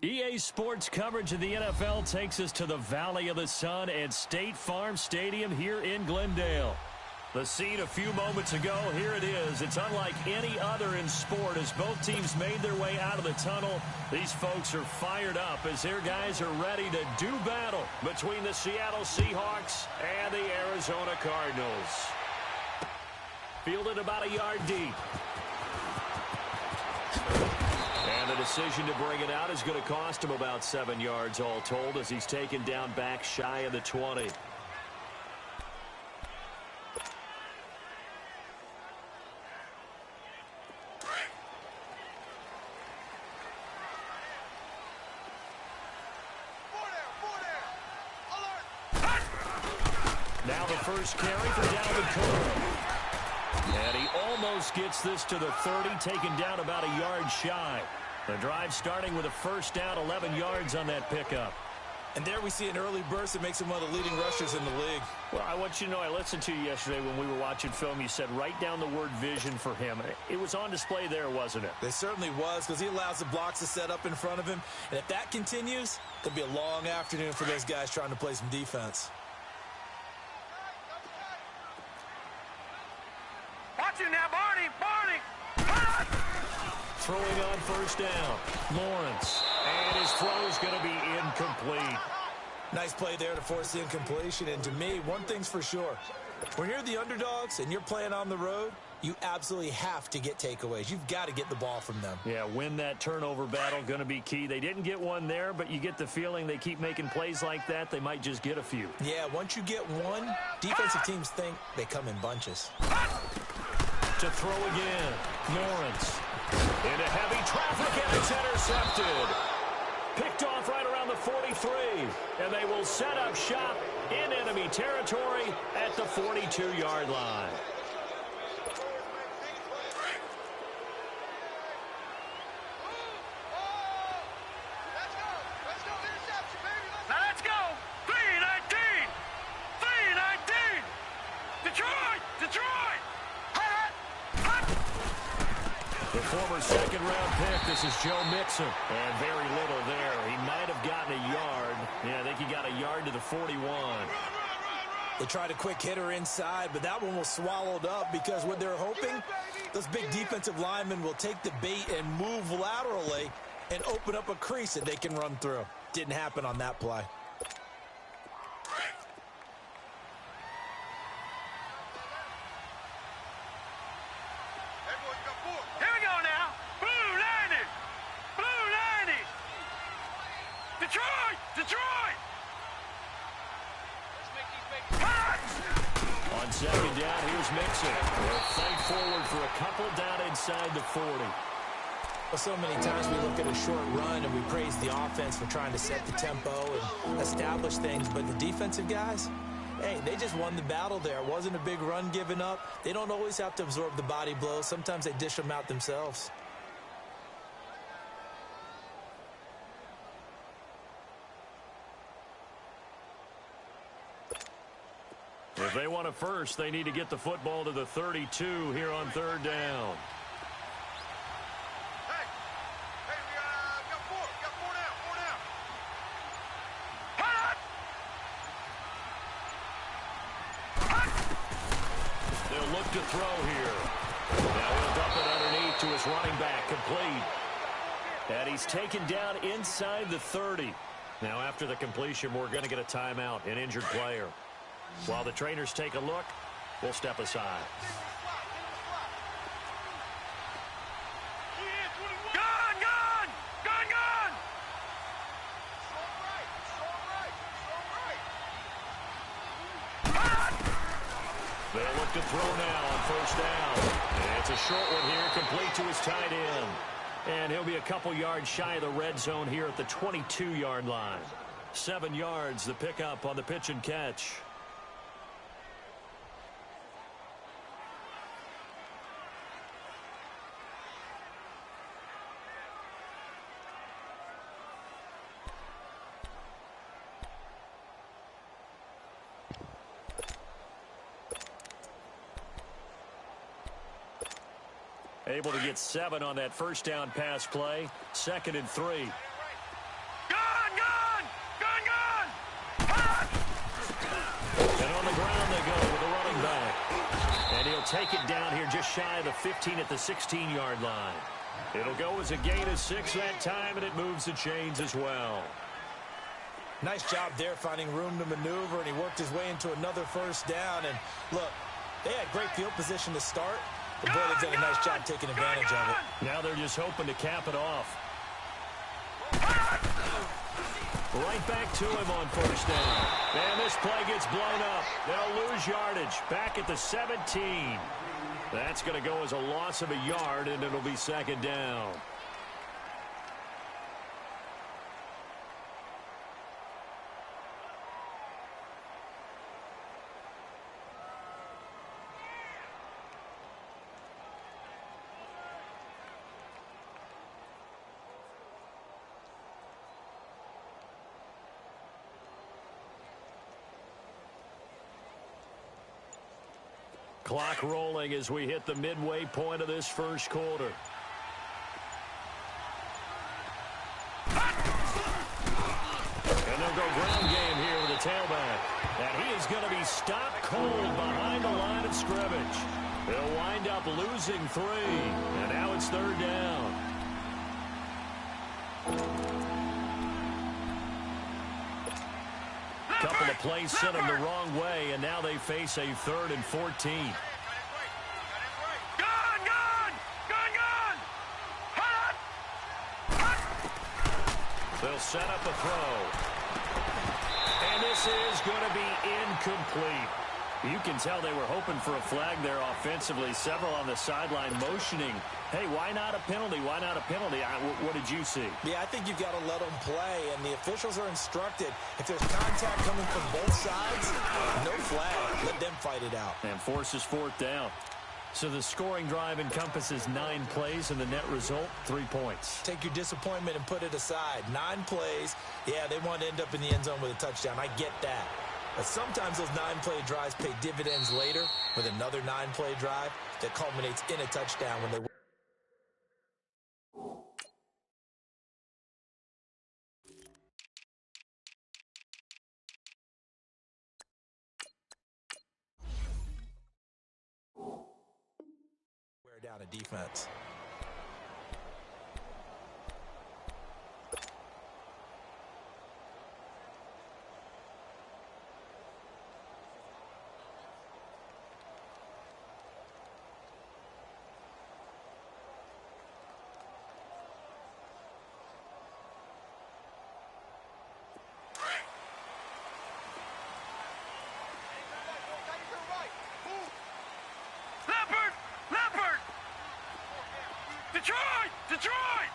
EA Sports coverage of the NFL takes us to the Valley of the Sun at State Farm Stadium here in Glendale. The scene a few moments ago, here it is. It's unlike any other in sport as both teams made their way out of the tunnel. These folks are fired up as their guys are ready to do battle between the Seattle Seahawks and the Arizona Cardinals. Fielded about a yard deep. And the decision to bring it out is going to cost him about 7 yards all told as he's taken down back shy of the 20. Now the first carry for Dalvin Cook. And he almost gets this to the 30, taken down about a yard shy. The drive starting with a first down, 11 yards on that pickup. And there we see an early burst that makes him one of the leading rushers in the league. Well, I want you to know, I listened to you yesterday when we were watching film. You said write down the word vision for him. It was on display there, wasn't it? It certainly was, because he allows the blocks to set up in front of him. And if that continues, it'll be a long afternoon for those guys trying to play some defense. Watch you now, Barney! Throwing on first down, Lawrence. And his throw is going to be incomplete. Nice play there to force the incompletion. And to me, one thing's for sure. When you're the underdogs and you're playing on the road, you absolutely have to get takeaways. You've got to get the ball from them. Yeah, win that turnover battle, going to be key. They didn't get one there, but you get the feeling they keep making plays like that, they might just get a few. Yeah, once you get one, defensive teams think they come in bunches. To throw again, Lawrence. Into heavy traffic, and it's intercepted. Picked off right around the 43, and they will set up shop in enemy territory at the 42-yard line. Let's go! 3-19! 3-19! Detroit! The former second-round pick, this is Joe Mixon. And very little there. He might have gotten a yard. Yeah, I think he got a yard to the 41. They tried a quick hitter inside, but that one was swallowed up because what they're hoping, those big defensive linemen will take the bait and move laterally and open up a crease that they can run through. Didn't happen on that play. Detroit! On second down, here's Mixon. They'll fight forward for a couple down inside the 40. Well, so many times we look at a short run and we praise the offense for trying to set the tempo and establish things, but the defensive guys, hey, they just won the battle there. It wasn't a big run given up. They don't always have to absorb the body blows. Sometimes they dish them out themselves. If they want a first, they need to get the football to the 32 here on third down. We got four down. They'll look to throw here. Now he'll dump it underneath to his running back, complete. And he's taken down inside the 30. Now after the completion, we're going to get a timeout, an injured player. While the trainers take a look, we'll step aside. Gun! They'll look to throw now on first down. And it's a short one here, complete to his tight end. And he'll be a couple yards shy of the red zone here at the 22-yard line. 7 yards, the pickup on the pitch and catch. Able to get 7 on that first down pass play. 2nd and 3. take it down here just shy of the 15 at the 16-yard line. It'll go as a gain of 6 that time, and it moves the chains as well. Nice job there finding room to maneuver, and he worked his way into another first down. And look, they had great field position to start. The boy did a nice job taking advantage of it. Now they're just hoping to cap it off. Right back to him on first down. And this play gets blown up. They'll lose yardage. Back at the 17. That's going to go as a loss of a yard, and it'll be second down. Clock rolling as we hit the midway point of this first quarter. And they'll go ground game here with the tailback. And he is going to be stopped cold behind the line of scrimmage. They'll wind up losing 3. And now it's third down. Couple of plays sent them the wrong way, and now they face a 3rd and 14. They'll set up a throw. And this is going to be incomplete. You can tell they were hoping for a flag there offensively. Several on the sideline motioning, hey, why not a penalty? Why not a penalty? What did you see? Yeah, I think you've got to let them play, and the officials are instructed. If there's contact coming from both sides, no flag. Let them fight it out. And forces 4th down. So the scoring drive encompasses 9 plays, and the net result, 3 points. Take your disappointment and put it aside. 9 plays. Yeah, they want to end up in the end zone with a touchdown. I get that. But sometimes those 9-play drives pay dividends later with another 9-play drive that culminates in a touchdown when they win. Wear down a defense. Detroit!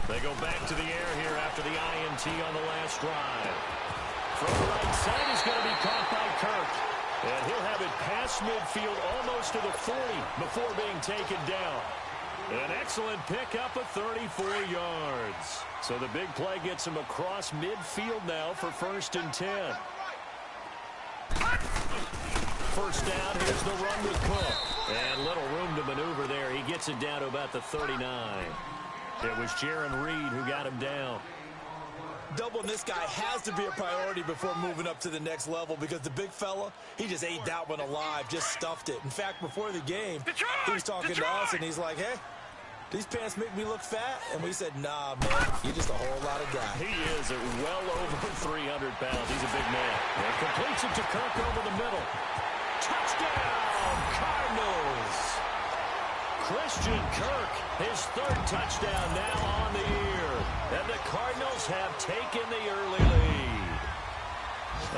They go back to the air here after the INT on the last drive. From the right side is going to be caught by Kirk. And he'll have it past midfield almost to the 40 before being taken down. An excellent pickup of 34 yards. So the big play gets him across midfield now for 1st and 10. First down, here's the run with Cook. And little room to maneuver there. He gets it down to about the 39. It was Jaron Reed who got him down. Doubling this guy has to be a priority before moving up to the next level because the big fella, he just ate that one alive, just stuffed it. In fact, before the game, he was talking to us, and he's like, hey, these pants make me look fat. And we said, nah, man, you're just a whole lot of guy. He is at well over 300 pounds. He's a big man. And completes it to Kirk over the middle. Touchdown, Cardinals. Christian Kirk, his 3rd touchdown now on the year. And the Cardinals have taken the early lead.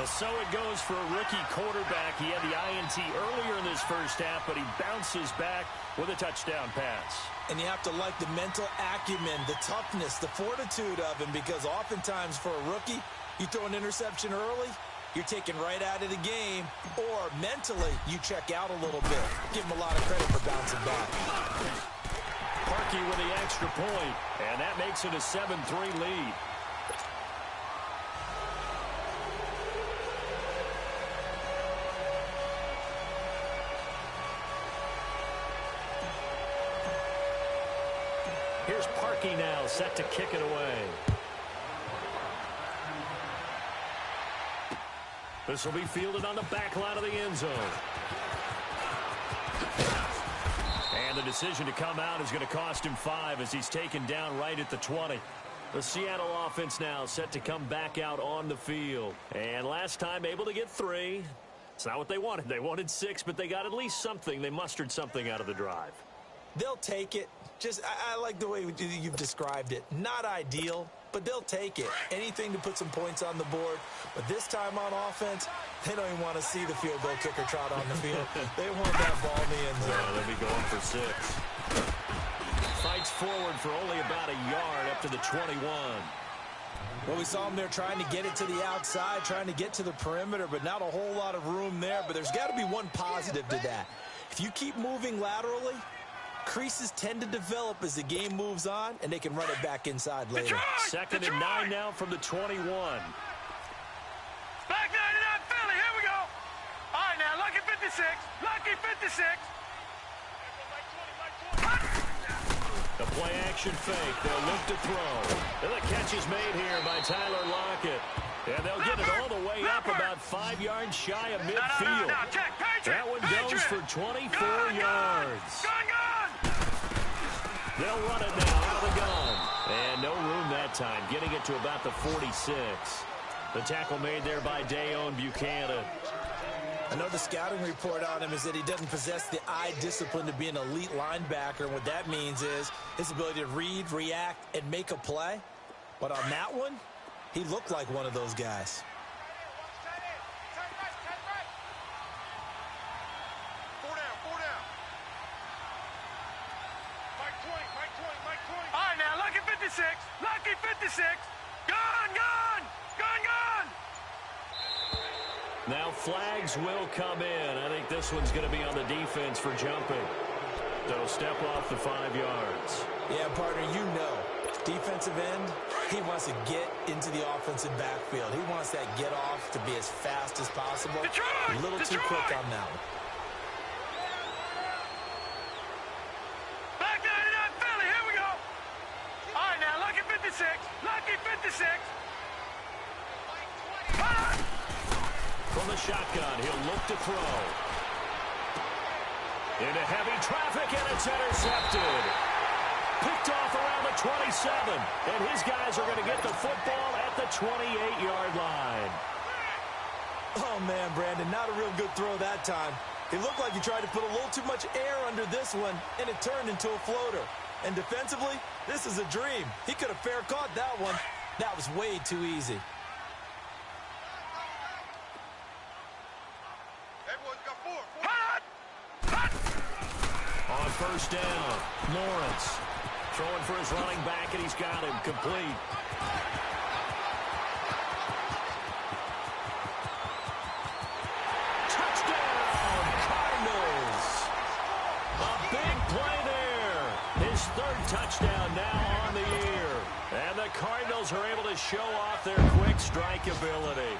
So it goes for a rookie quarterback. He had the INT earlier in this first half, but he bounces back with a touchdown pass. And you have to like the mental acumen, the toughness, the fortitude of him, because oftentimes for a rookie, you throw an interception early, you're taken right out of the game, or mentally you check out a little bit. Give him a lot of credit for bouncing back. Parkey with the extra point, and that makes it a 7-3 lead. Here's Parkey now, set to kick it away. This will be fielded on the back line of the end zone. the decision to come out is going to cost him 5 as he's taken down right at the 20. The Seattle offense now set to come back out on the field. And last time able to get 3. It's not what they wanted. They wanted 6, but they got at least something. They mustered something out of the drive. They'll take it. I like the way you've described it. Not ideal, but they'll take it. Anything to put some points on the board. But this time on offense, they don't even want to see the field goal kicker trot on the field. They want that ball in the end zone. Yeah, they'll be going for 6. Fights forward for only about a yard up to the 21. Well, we saw him there trying to get it to the outside, trying to get to the perimeter, but not a whole lot of room there. But there's got to be one positive to that. If you keep moving laterally, creases tend to develop as the game moves on, and they can run it back inside later. Second and 9 now from the 21. Back 99 Philly, here we go. All right, now, lucky 56. Lucky 56. The play action fake. They'll look to throw. And the catch is made here by Tyler Lockett. And they'll get it all the way up about 5 yards shy of midfield. That one goes for 24 yards. They'll run it now out of the gun. And no room that time, getting it to about the 46. The tackle made there by Dayon Buchanan. I know the scouting report on him is that he doesn't possess the eye discipline to be an elite linebacker. And what that means is his ability to read, react, and make a play. But on that one, he looked like one of those guys. Four down. Mike 20. All right, now, lucky 56. Lucky 56. Gone. Now flags will come in. I think this one's going to be on the defense for jumping. So step off the 5 yards. Yeah, partner, you know, defensive end, he wants to get into the offensive backfield. He wants that get off to be as fast as possible. A little too quick on that one. Back 99 Philly, here we go. All right, now, lucky 56. Lucky 56. From the shotgun, he'll look to throw. Into heavy traffic, and it's intercepted. Picked off around the 27, and his guys are going to get the football at the 28-yard line. Oh, man, Brandon, not a real good throw that time. It looked like he tried to put a little too much air under this one, and it turned into a floater. And defensively, this is a dream. He could have fair caught that one. That was way too easy. On first down, Lawrence throwing for his running back, and he's got him complete. Touchdown, Cardinals. A big play there. His 3rd touchdown now on the year. And the Cardinals are able to show off their quick strike ability.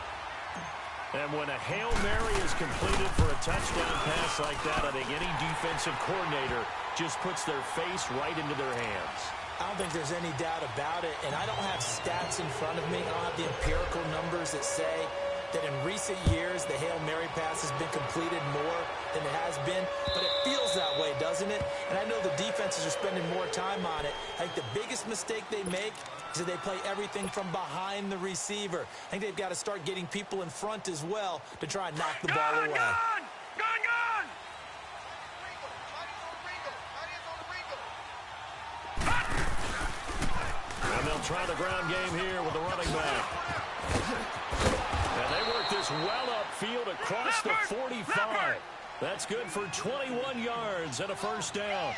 And when a Hail Mary is completed for a touchdown pass like that, I think any defensive coordinator just puts their face right into their hands. I don't think there's any doubt about it, and I don't have stats in front of me. I don't have the empirical numbers that say that in recent years the Hail Mary pass has been completed more than it has been, but it feels that way, doesn't it? And I know the defenses are spending more time on it. I think the biggest mistake they make is that they play everything from behind the receiver. I think they've got to start getting people in front as well to try and knock the ball away. Gone! And they'll try the ground game here with the running back. And they work this well upfield across the 45. That's good for 21 yards and a first down.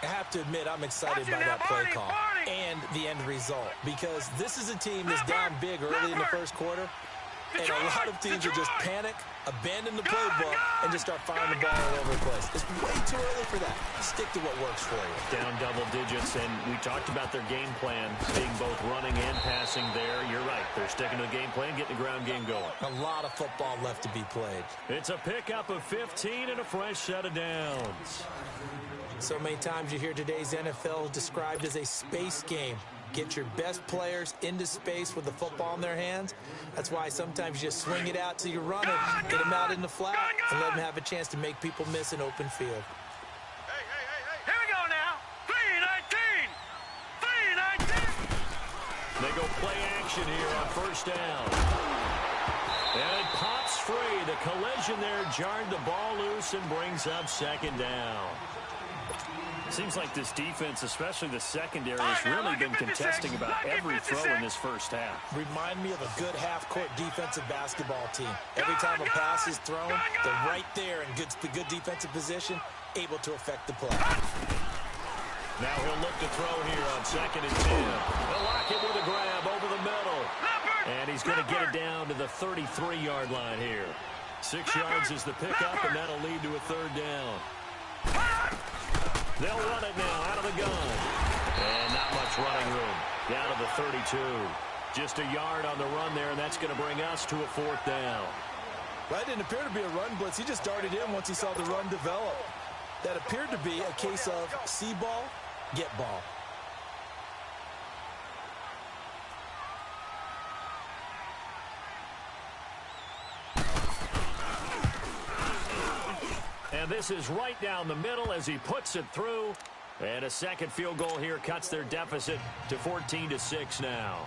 I have to admit, I'm excited by that play call and the end result, because this is a team that's down big early in the first quarter, and a lot of teams will just panic, abandon the playbook, and just start firing the ball all over the place. It's way too early for that. Stick to what works for you. Down double digits, and we talked about their game plan being both running and passing there. You're right. They're sticking to the game plan, getting the ground game going. A lot of football left to be played. It's a pickup of 15 and a fresh set of downs. So many times you hear today's NFL described as a space game. Get your best players into space with the football in their hands. That's why sometimes you just swing it out to your runner, get them out in the flat, and let them have a chance to make people miss an open field. Here we go. They go play action here on first down. And it pops free. The collision there jarred the ball loose and brings up second down. Seems like this defense, especially the secondary, has really been contesting about every throw in this first half. Remind me of a good half-court defensive basketball team. Every time a pass is thrown, they're right there in good defensive position, able to affect the play. Now he'll look to throw here on 2nd and 10. They'll lock it with a grab over the middle. And he's going to get it down to the 33-yard line here. 6 yards is the pickup, and that'll lead to a third down. They'll run it now out of the gun. And not much running room. Down to the 32. Just a yard on the run there, and that's going to bring us to a fourth down. Well, that didn't appear to be a run blitz. He just darted in once he saw the run develop. That appeared to be a case of see ball, get ball. And this is right down the middle as he puts it through. And a second field goal here cuts their deficit to 14-6 now.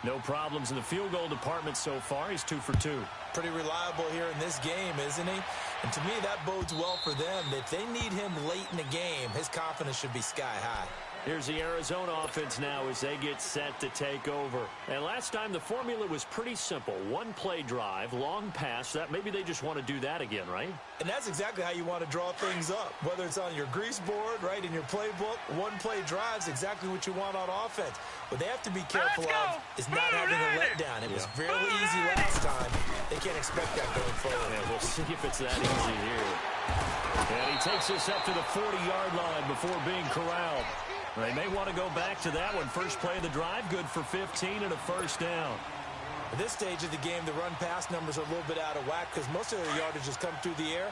No problems in the field goal department so far. He's 2 for 2. Pretty reliable here in this game, isn't he? And to me, that bodes well for them. If they need him late in the game, his confidence should be sky high. Here's the Arizona offense now as they get set to take over. And last time the formula was pretty simple. One play drive, long pass. That maybe they just want to do that again, right? And that's exactly how you want to draw things up. Whether it's on your grease board, right, in your playbook, one play drive's exactly what you want on offense. What they have to be careful of is not having a letdown. It was fairly easy last time. They can't expect that going forward. Yeah, we'll see if it's that easy here. And he takes us up to the 40-yard line before being corralled. They may want to go back to that one. First play of the drive, good for 15 and a first down. At this stage of the game, the run-pass numbers are a little bit out of whack because most of their yardage has come through the air.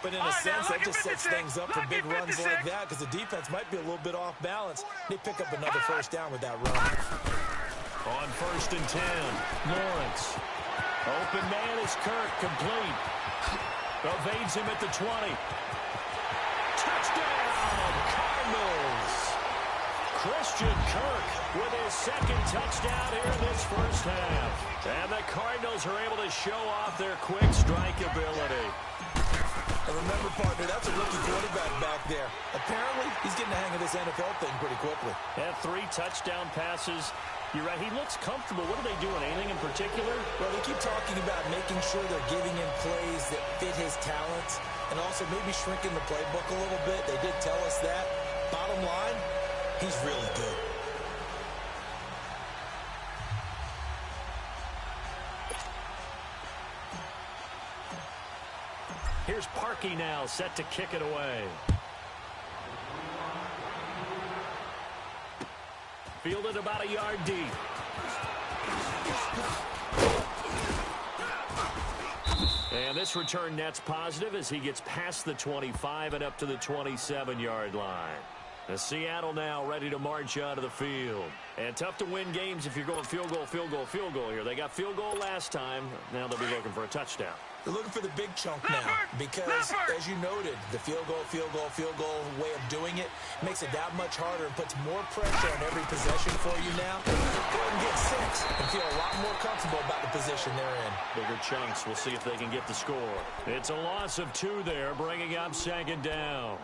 But in a sense, that just sets things up for big runs like that because the defense might be a little bit off balance. They pick up another first down with that run. On 1st and 10, Lawrence. Open man is Kirk, complete. Evades him at the 20. Touchdown, Cardinals! Christian Kirk with his second touchdown here in this first half. And the Cardinals are able to show off their quick strike ability. And remember, partner, that's a rookie quarterback back there. Apparently, he's getting the hang of this NFL thing pretty quickly. Had 3 touchdown passes. You're right, he looks comfortable. What are they doing, anything in particular? Well, they keep talking about making sure they're giving him plays that fit his talents and also maybe shrinking the playbook a little bit. They did tell us that. Bottom line, he's really good. Here's Parkey now, set to kick it away. Fielded about a yard deep. And this return net's positive as he gets past the 25 and up to the 27-yard line. The Seattle now ready to march out of the field. And tough to win games if you're going field goal, field goal, field goal here. They got field goal last time. Now they'll be looking for a touchdown. They're looking for the big chunk now because, as you noted, the field goal way of doing it makes it that much harder and puts more pressure on every possession for you now. Go ahead and get 6 and feel a lot more comfortable about the position they're in. Bigger chunks. We'll see if they can get the score. It's a loss of 2 there, bringing up 2nd down.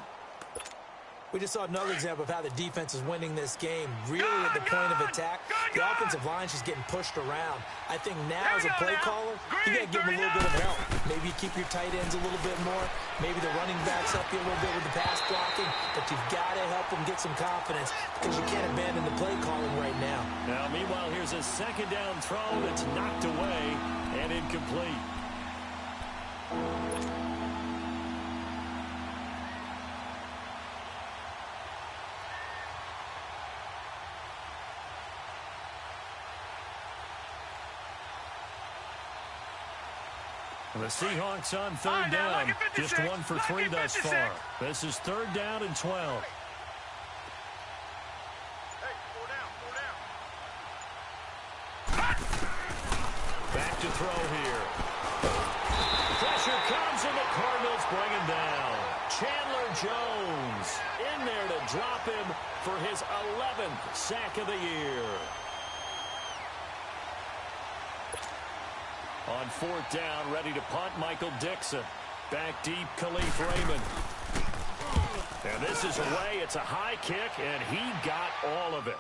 We just saw another example of how the defense is winning this game. Really at the point of attack, the offensive line's just getting pushed around. I think now as a play caller, you got to give them a little bit of help. Maybe you keep your tight ends a little bit more. Maybe the running backs help you a little bit with the pass blocking. But you've got to help them get some confidence because you can't abandon the play calling right now. Now, meanwhile, here's a 2nd down throw that's knocked away and incomplete. The Seahawks on 3rd down. Just 1 for 3 thus far. This is 3rd down and 12. Back to throw here. Pressure comes and the Cardinals bring him down. Chandler Jones in there to drop him for his 11th sack of the year. On 4th down, ready to punt, Michael Dixon. Back deep, Khalif Raymond. And this is away. It's a high kick, and he got all of it.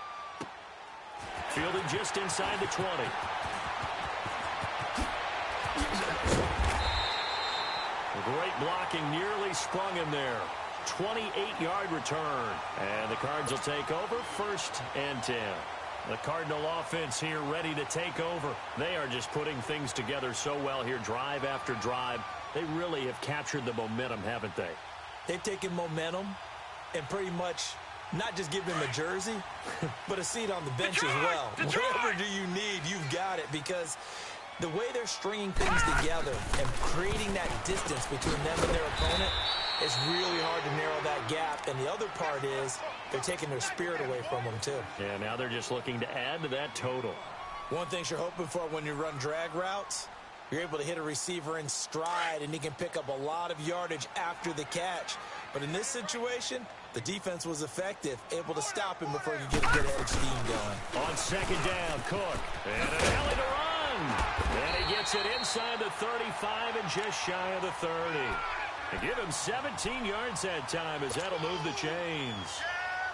Fielded just inside the 20. Great blocking, nearly sprung him there. 28-yard return. And the Cards will take over, 1st and 10. The Cardinal offense here ready to take over. They are just putting things together so well here, drive after drive. They really have captured the momentum, haven't they? They've taken momentum and pretty much not just given him a jersey, but a seat on the bench as well. Whatever do you need, you've got it, because the way they're stringing things together and creating that distance between them and their opponent, it's really hard to narrow that gap. And the other part is they're taking their spirit away from them, too. Yeah, now they're just looking to add to that total. One thing you're hoping for when you run drag routes, you're able to hit a receiver in stride, and he can pick up a lot of yardage after the catch. But in this situation, the defense was effective, able to stop him before he could get a good-headed steam going. On 2nd down, Cook. And an alley to run. And he gets it inside the 35 and just shy of the 30. They give him 17 yards that time as that'll move the chains.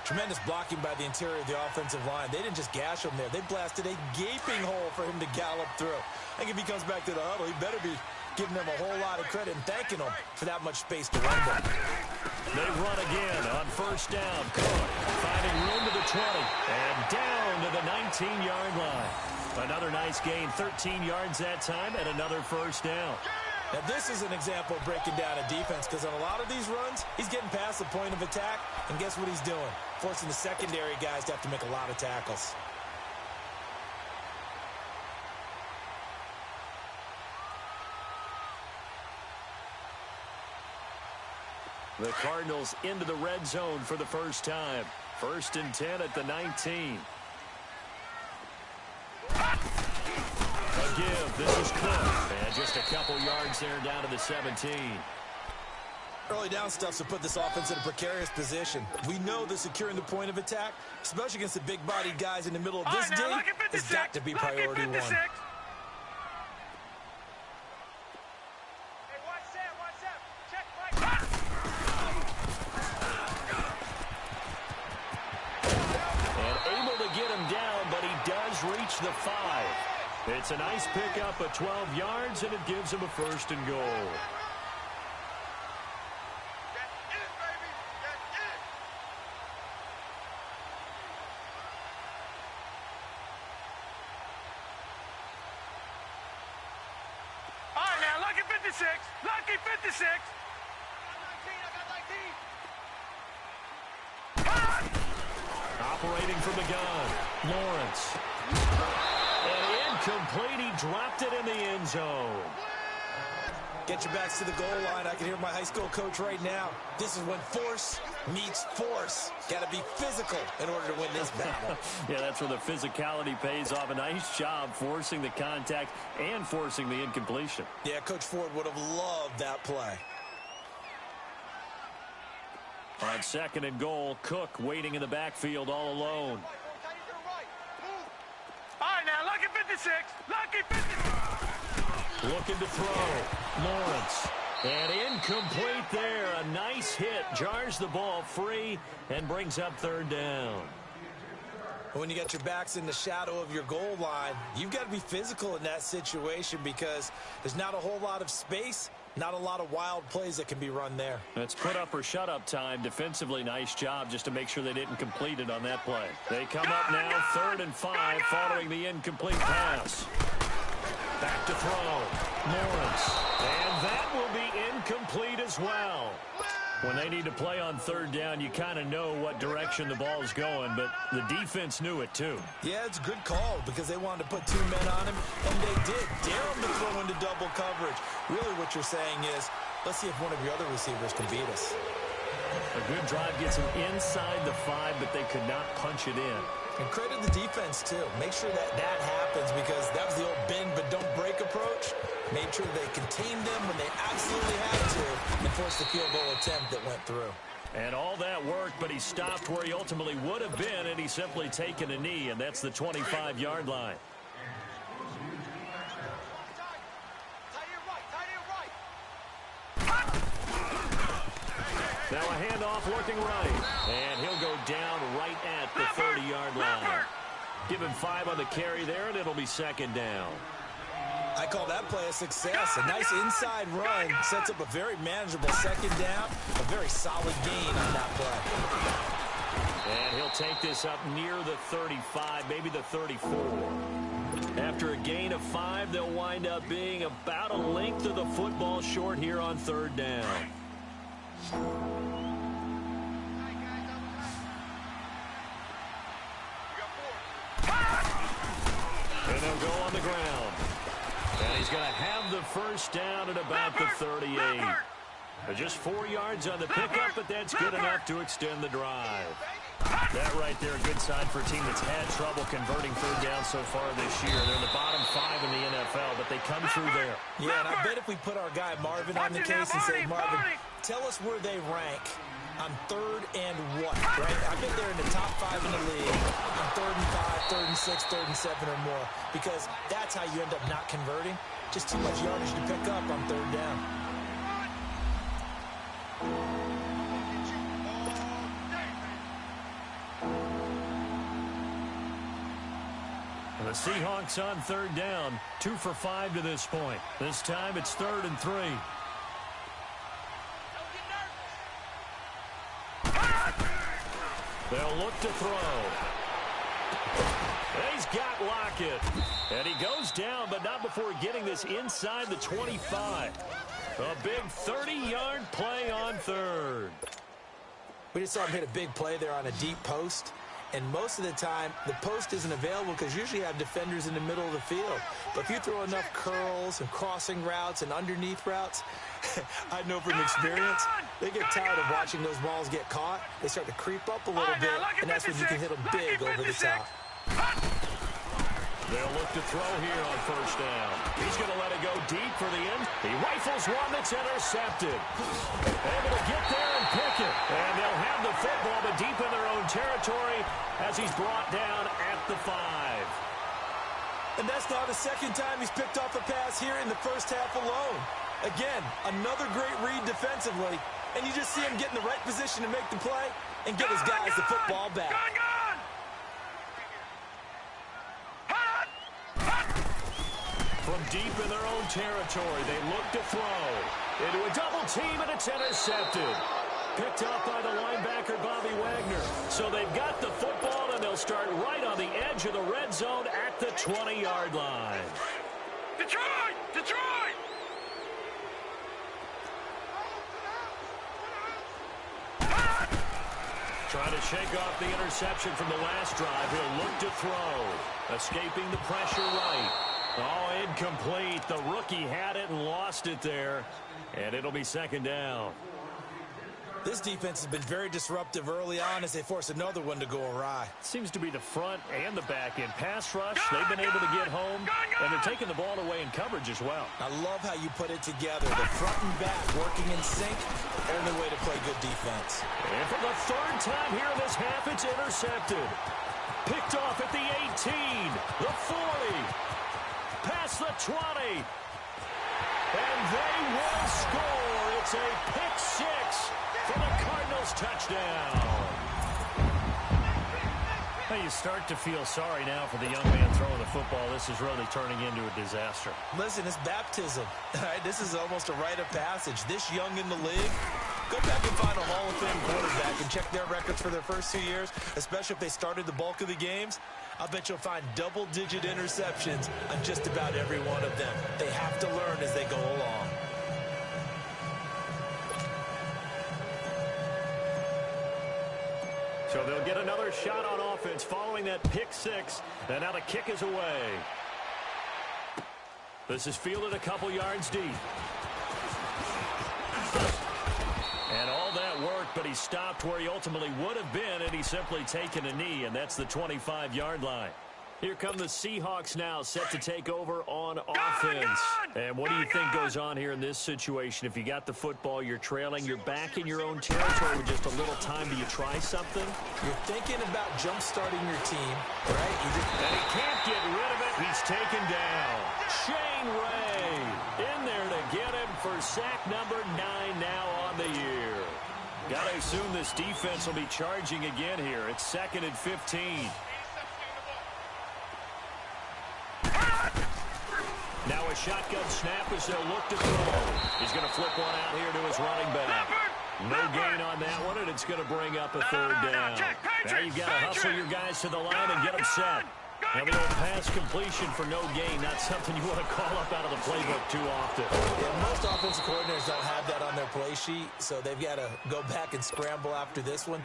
Tremendous blocking by the interior of the offensive line. They didn't just gash him there. They blasted a gaping hole for him to gallop through. I think if he comes back to the huddle, he better be giving them a whole lot of credit and thanking them for that much space to run them. They run again on 1st down. Cook finding room to the 20 and down to the 19-yard line. Another nice gain, 13 yards that time, and another 1st down. Now, this is an example of breaking down a defense, because on a lot of these runs, he's getting past the point of attack, and guess what he's doing? Forcing the secondary guys to have to make a lot of tackles. The Cardinals into the red zone for the first time. 1st and 10 at the 19. A give. This is Cook. And just a couple yards there down to the 17. Early down stuff to put this offense in a precarious position. We know that securing the point of attack, especially against the big-bodied guys in the middle of this D, has got to be priority one. Reach the 5. It's a nice pickup of 12 yards, and it gives him a 1st and goal. All right, now, lucky 56. Lucky 56. Operating from the gun, Lawrence. And incomplete, he dropped it in the end zone. Get your backs to the goal line. I can hear my high school coach right now. This is when force meets force. Got to be physical in order to win this battle. Yeah, that's where the physicality pays off. A nice job forcing the contact and forcing the incompletion. Yeah, Coach Ford would have loved that play. On 2nd and goal, Cook waiting in the backfield all alone. All right, now, lucky 56. Lucky 56. Looking to throw. Lawrence. And incomplete there. A nice hit. Jars the ball free and brings up 3rd down. When you got your backs in the shadow of your goal line, you've got to be physical in that situation, because there's not a whole lot of space, not a lot of wild plays that can be run there. That's put up or shut up time. Defensively, nice job just to make sure they didn't complete it on that play. They come up now 3rd and 5 following the incomplete pass. Back to throw. Lawrence. And that will be incomplete as well. When they need to play on 3rd down, you kind of know what direction the ball is going, but the defense knew it too. Yeah, it's a good call, because they wanted to put 2 men on him, and they did. Dare him to throw into double coverage. Really what you're saying is, let's see if one of your other receivers can beat us. A good drive gets them inside the 5, but they could not punch it in. And credit the defense, too. Make sure that that happens, because that was the old bend but don't break approach. Made sure they contained them when they absolutely had to, and forced the field goal attempt that went through. And all that worked, but he stopped where he ultimately would have been, and he's simply taken a knee, and that's the 25-yard line. Now a handoff looking right. And he'll go down right at the 30-yard line. Give him 5 on the carry there, and it'll be second down. I call that play a success. A nice inside run sets up a very manageable second down. A very solid gain on that play. And he'll take this up near the 35, maybe the 34. After a gain of 5, they'll wind up being about a length of the football short here on third down. And they'll go on the ground. And he's going to have the first down at about the 38. Just 4 yards on the pickup, but that's good enough to extend the drive. That right there, a good sign for a team that's had trouble converting third down so far this year. They're in the bottom 5 in the NFL, but they come through there. Yeah, and I bet if we put our guy Marvin on the case and say, Marvin, tell us where they rank on third and what, right? I bet they're in the top 5 in the league on third and 5, third and 6, third and 7 or more, because that's how you end up not converting. Just too much yardage to pick up on third down. The Seahawks on third down, 2 for 5 to this point. This time it's 3rd and 3. They'll look to throw. He's got Lockett. And he goes down, but not before getting this inside the 25. A big 30-yard play on third. We just saw him hit a big play there on a deep post. And most of the time, the post isn't available because usually you have defenders in the middle of the field. But if you throw enough curls and crossing routes and underneath routes, I know from experience, they get tired of watching those balls get caught. They start to creep up a little bit, and that's when you can hit them big over the top. They'll look to throw here on first down. He's going to let it go deep for the end. He rifles one that's intercepted. Able to get there and pick it. And they'll have the football, but deep in their own territory as he's brought down at the 5. And that's not the second time he's picked off a pass here in the first half alone. Again, another great read defensively. And you just see him get in the right position to make the play and get his guys the football back. From deep in their own territory, they look to throw. Into a double team, and it's intercepted. Picked up by the linebacker, Bobby Wagner. So they've got the football, and they'll start right on the edge of the red zone at the 20-yard line. Detroit! Detroit! Trying to shake off the interception from the last drive. He'll look to throw. Escaping the pressure right. Oh, incomplete. The rookie had it and lost it there. And it'll be second down. This defense has been very disruptive early on as they force another one to go awry. Seems to be the front and the back end. Pass rush, they've been able to get home, and they're taking the ball away in coverage as well. I love how you put it together. The front and back working in sync. Only way to play good defense. And for the third time here in this half, it's intercepted. Picked off at the 18, the 40, past the 20. And they will score. It's a pick six for the Cardinals touchdown. Well, you start to feel sorry now for the young man throwing the football. This is really turning into a disaster. Listen, it's baptism. All right, this is almost a rite of passage. This young in the league, go back and find a Hall of Fame quarterback and check their records for their first 2 years, especially if they started the bulk of the games. I'll bet you'll find double-digit interceptions on just about every one of them. They have to learn as they go along. So they'll get another shot on offense following that pick six. And now the kick is away. This is fielded a couple yards deep. And all that work, but he stopped where he ultimately would have been, and he's simply taken a knee, and that's the 25-yard line. Here come the Seahawks now, set to take over on offense. And what do you think goes on here in this situation? If you got the football, you're trailing, you're back in your own territory with just a little time. Do you try something? You're thinking about jump-starting your team, right? And he can't get rid of it. He's taken down. Shane Ray in there to get him for sack number 9 now on the year. Got to assume this defense will be charging again here. It's 2nd and 15. Now a shotgun snap as they'll look to throw. He's going to flip one out here to his running back. No gain on that one, and it's going to bring up a 3rd down. Now you've got to hustle your guys to the line and get them set. Now the old pass completion for no gain, not something you want to call up out of the playbook too often. Yeah, most offensive coordinators don't have that on their play sheet, so they've got to go back and scramble after this one.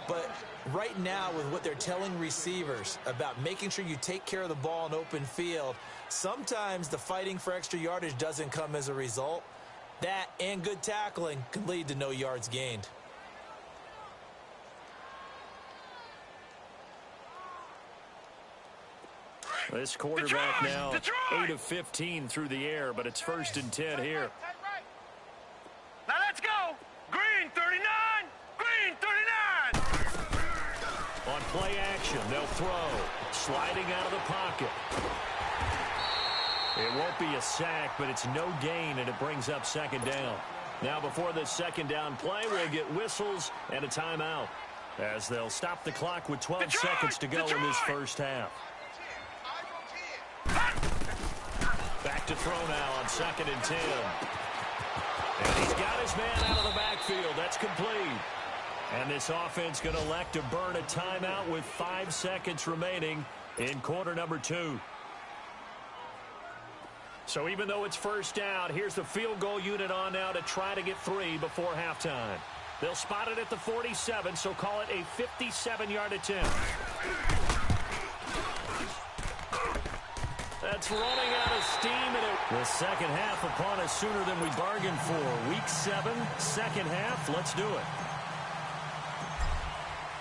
But right now, with what they're telling receivers about making sure you take care of the ball in open field, sometimes the fighting for extra yardage doesn't come as a result. That and good tackling can lead to no yards gained. This quarterback now 8 of 15 through the air, but it's 1st and 10 here. Now let's go. Green 39. Green 39. On play action, they'll throw. Sliding out of the pocket. It won't be a sack, but it's no gain, and it brings up 2nd down. Now before this 2nd down play, we'll get whistles and a timeout, as they'll stop the clock with 12 seconds to go in this first half. Back to throw now on 2nd and 10. And he's got his man out of the backfield. That's complete. And this offense going to elect to burn a timeout with 5 seconds remaining in quarter number 2. So even though it's 1st down, here's the field goal unit on now to try to get 3 before halftime. They'll spot it at the 47, so call it a 57-yard attempt. That's running out of steam, and the second half upon us sooner than we bargained for. Week 7, second half. Let's do it.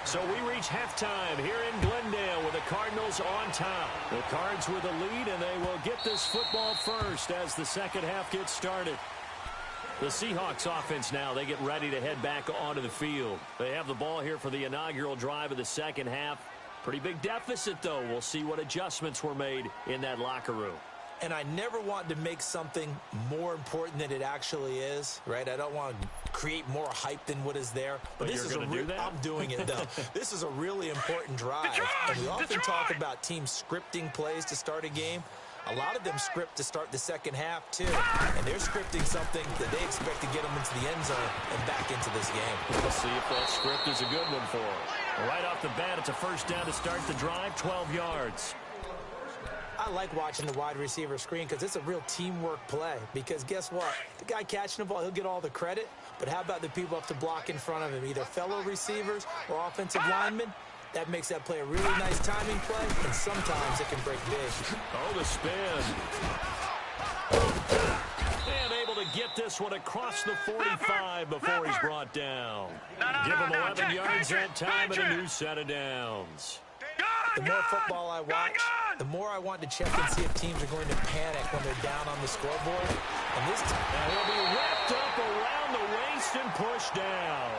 So we reach halftime here in Glendale with the Cardinals on top. The Cards with the lead, and they will get this football first as the second half gets started. The Seahawks offense now, they get ready to head back onto the field. They have the ball here for the inaugural drive of the second half. Pretty big deficit, though. We'll see what adjustments were made in that locker room. And I never want to make something more important than it actually is, right? I don't want to create more hype than what is there. But this is do that? I'm doing it, though. This is a really important drive. And we often talk about teams scripting plays to start a game. A lot of them script to start the second half, too. And they're scripting something that they expect to get them into the end zone and back into this game. We'll see if that script is a good one for them. Right off the bat, it's a 1st down to start the drive, 12 yards. I like watching the wide receiver screen because it's a real teamwork play. Because guess what? The guy catching the ball, he'll get all the credit. But how about the people up to block in front of him, either fellow receivers or offensive linemen? That makes that play a really nice timing play, and sometimes it can break big. Oh, the spin. And able to get this one across the 45 before he's brought down. Give him 11 yards that time and a new set of downs. The more football I watch, the more I want to check and see if teams are going to panic when they're down on the scoreboard. And this time, he'll be wrapped up around the waist and pushed down.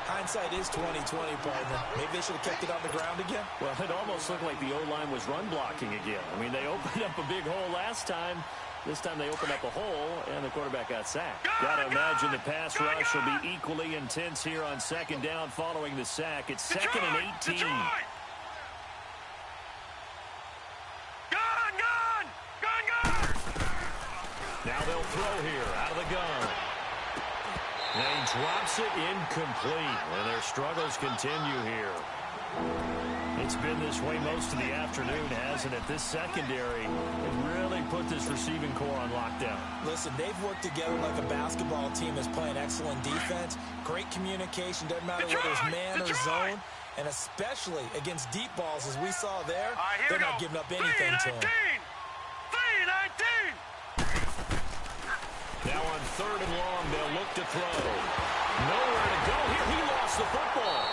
Hindsight is 20/20, partner. Maybe they should have kept it on the ground again. Well, it almost looked like the O-line was run blocking again. I mean, they opened up a big hole last time. This time they opened up a hole, and the quarterback got sacked. Got to imagine the pass rush will be equally intense here on 2nd down following the sack. It's 2nd and 18. Now they'll throw here out of the gun. And he drops it incomplete, and their struggles continue here. It's been this way most of the afternoon, hasn't it? This secondary has really put this receiving core on lockdown. Listen, they've worked together like a basketball team that's playing excellent defense. Great communication, doesn't matter whether it's man or zone. And especially against deep balls, as we saw there, they're not giving up anything to them. 3-19. Now on 3rd and long, they'll look to throw. Nowhere to go here. He lost the football.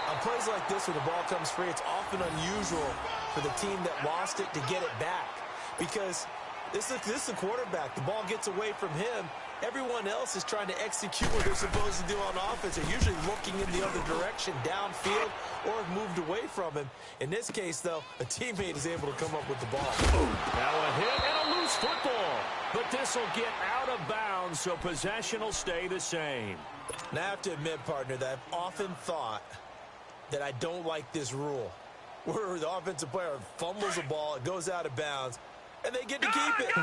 On plays like this where the ball comes free, it's often unusual for the team that lost it to get it back. Because this is the quarterback. The ball gets away from him, Everyone else is trying to execute what they're supposed to do on offense. They're usually looking in the other direction, downfield, or have moved away from him. In this case, though, a teammate is able to come up with the ball. Now a hit and a loose football. But this will get out of bounds, so possession will stay the same. Now, I have to admit, partner, that I've often thought that I don't like this rule, where the offensive player fumbles the ball, it goes out of bounds, and they get to keep it.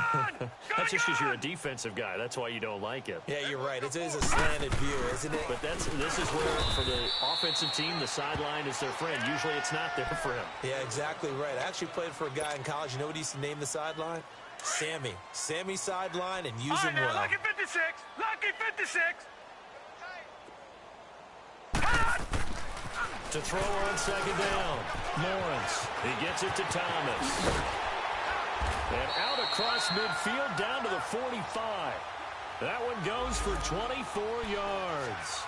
That's just because you're a defensive guy. That's why you don't like it. Yeah, you're right. It is a slanted view, isn't it? But this is where, for the offensive team, the sideline is their friend. Usually it's not there for him. Yeah, exactly right. I actually played for a guy in college. You know what he used to name the sideline? Sammy. Sammy sideline, and use him well. Lucky 56. Lucky 56. To throw on second down. Lawrence. He gets it to Thomas. And out across midfield down to the 45. That one goes for 24 yards.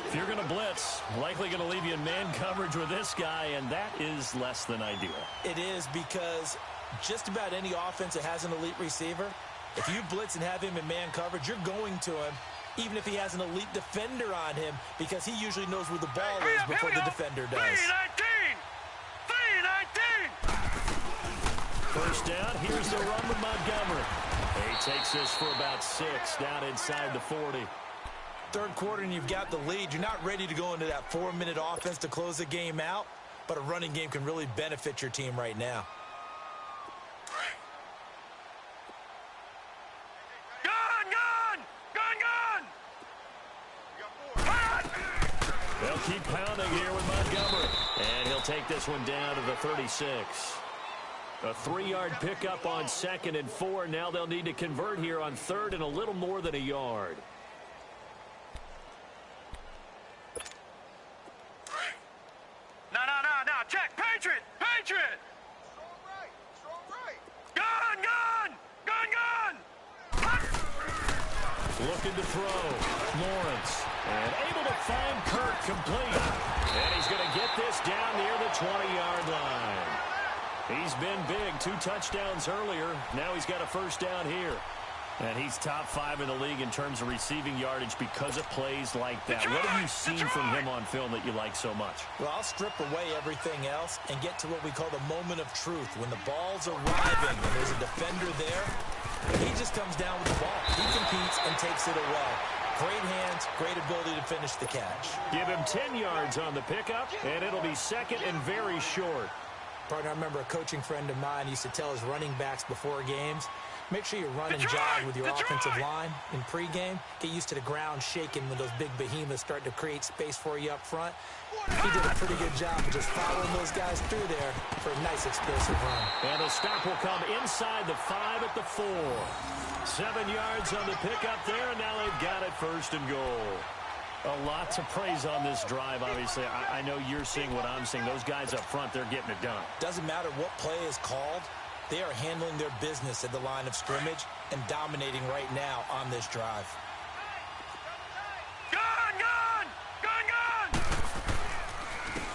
If you're going to blitz, likely going to leave you in man coverage with this guy, and that is less than ideal. It is, because just about any offense that has an elite receiver, if you blitz and have him in man coverage, you're going to him, even if he has an elite defender on him, because he usually knows where the ball is before the defender does. 3-19. First down, here's the run with Montgomery. He takes this for about 6 down inside the 40. Third quarter and you've got the lead. You're not ready to go into that 4-minute offense to close the game out, but a running game can really benefit your team right now. They'll keep pounding here with Montgomery. And he'll take this one down to the 36. A 3-yard pickup on 2nd and 4. Now they'll need to convert here on 3rd and a little more than a yard. No. Check. Patriot. Strong right. Gun. Looking to throw. Lawrence. And able to find Kirk complete. And he's going to get this down near the 20-yard line. He's been big. 2 touchdowns earlier. Now he's got a first down here. And he's top 5 in the league in terms of receiving yardage because of plays like that. What have you seen from him on film that you like so much? Well, I'll strip away everything else and get to what we call the moment of truth. When the ball's arriving and there's a defender there, he just comes down with the ball. He competes and takes it away. Great hands, great ability to finish the catch. Give him 10 yards on the pickup, and it'll be 2nd and very short. Partner, I remember a coaching friend of mine used to tell his running backs before games, make sure you run and jog with your offensive line in pregame. Get used to the ground shaking when those big behemoths start to create space for you up front. He did a pretty good job of just following those guys through there for a nice explosive run. And the stop will come inside the 5 at the 4. 7 yards on the pickup there, and now they've got it 1st and goal. A lot to praise on this drive, obviously. I know you're seeing what I'm seeing. Those guys up front, they're getting it done. Doesn't matter what play is called. They are handling their business at the line of scrimmage and dominating right now on this drive. Gun.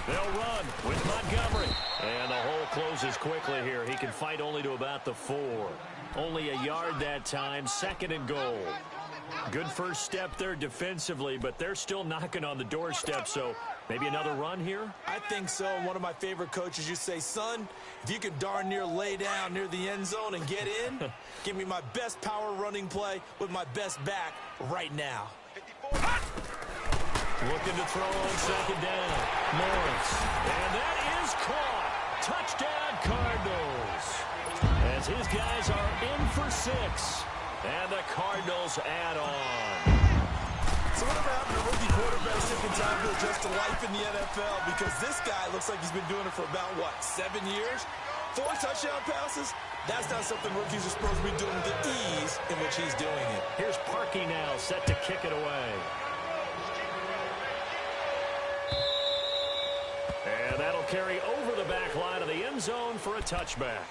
They'll run with Montgomery. And the hole closes quickly here. He can fight only to about the 4. Only a yard that time, 2nd and goal. Good first step there defensively, but they're still knocking on the doorstep, so maybe another run here? I think so. One of my favorite coaches used to say, son, if you can darn near lay down near the end zone and get in, give me my best power running play with my best back right now. Looking to throw on 2nd down. Lawrence. And that is caught. Touchdown, Cardinals. As his guys are in for 6. And the Cardinals add on. So whatever happened to rookie quarterbacks taking time to adjust to life in the NFL? Because this guy looks like he's been doing it for about, 7 years? 4 touchdown passes? That's not something rookies are supposed to be doing with the ease in which he's doing it. Here's Parkey now, set to kick it away. And that'll carry over the back line of the end zone for a touchback.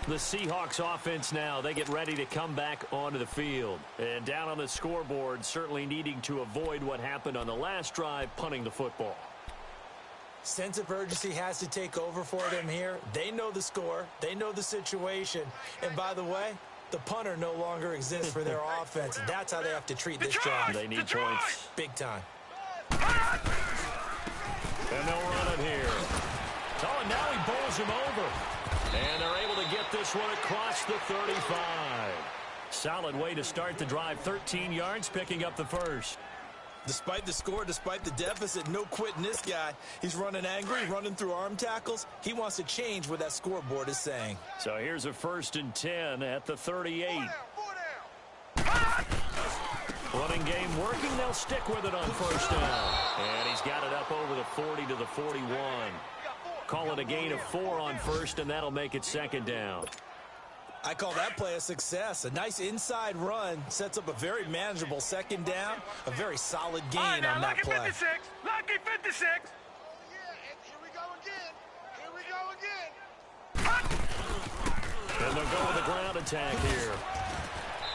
The Seahawks offense now, they get ready to come back onto the field. And down on the scoreboard, certainly needing to avoid what happened on the last drive, punting the football. Sense of urgency has to take over for them here. They know the score. They know the situation. And by the way, The punter no longer exists for their offense, and that's how they have to treat this drive. They need points. Big time. And they'll run it here. Oh, and now he bowls him over. And they're able to get this one across the 35. Solid way to start the drive. 13 yards, picking up the first. Despite the score, despite the deficit, no quitting this guy. He's running angry, running through arm tackles. He wants to change what that scoreboard is saying. So here's a 1st and 10 at the 38. Running game working. They'll stick with it on 1st down. And he's got it up over the 40 to the 41. Call it a gain of 4 on 1st, and that'll make it 2nd down. I call that play a success. A nice inside run sets up a very manageable 2nd down. A very solid gain on that play. Lucky 56. Lucky 56. And they'll go with a ground attack here.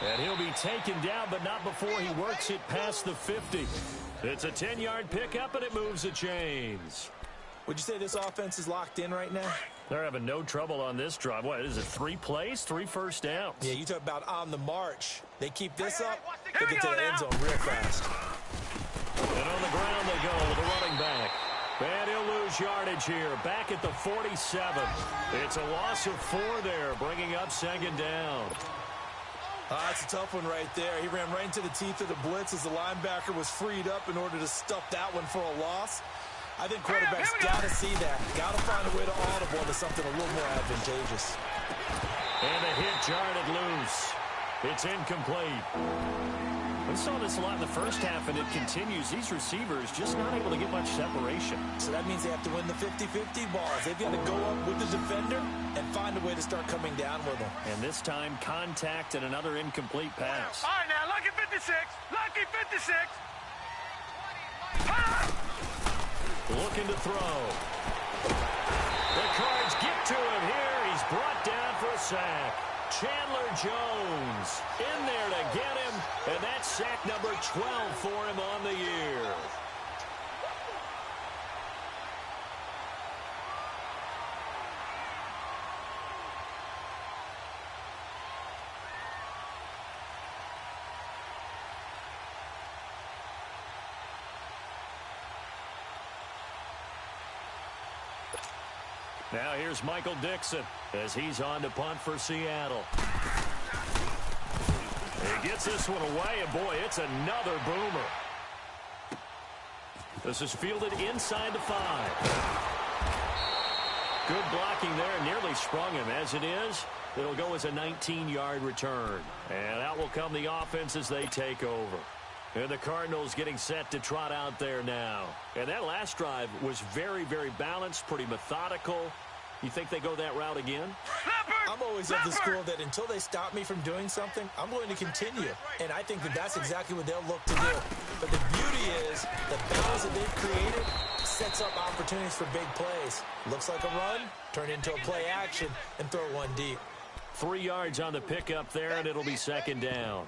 And he'll be taken down, but not before he works it past the 50. It's a 10-yard pickup, and it moves the chains. Would you say this offense is locked in right now? They're having no trouble on this drive. What is it, 3 plays, 3 first downs? Yeah, you talk about on the march. They keep this up, they get to the end zone real fast. And on the ground they go with the running back. And he'll lose yardage here, back at the 47. It's a loss of 4 there, bringing up 2nd down. That's a tough one right there. He ran right into the teeth of the blitz as the linebacker was freed up in order to stuff that one for a loss. I think quarterbacks got to see that. Got to find a way to audible into something a little more advantageous. And the hit jarred loose. It's incomplete. We saw this a lot in the first half, and it continues. These receivers just not able to get much separation. So that means they have to win the 50-50 balls. They've got to go up with the defender and find a way to start coming down with them. And this time, contact and another incomplete pass. All right, now, Lucky 56. Lucky 56. Looking to throw. The Cards get to him here. He's brought down for a sack. Chandler Jones in there to get him, and that's sack number 12 for him on the year. Now here's Michael Dixon as he's on to punt for Seattle. He gets this one away, and boy, it's another boomer. This is fielded inside the 5. Good blocking there, nearly sprung him. As it is, it'll go as a 19-yard return. And out will come the offense as they take over. And the Cardinals getting set to trot out there now. And that last drive was very, very balanced, pretty methodical. You think they go that route again? I'm always of the school that until they stop me from doing something, I'm going to continue. And I think that that's exactly what they'll look to do. But the beauty is the balance that they've created sets up opportunities for big plays. Looks like a run, turn into a play action, and throw one deep. 3 yards on the pickup there, and it'll be 2nd down.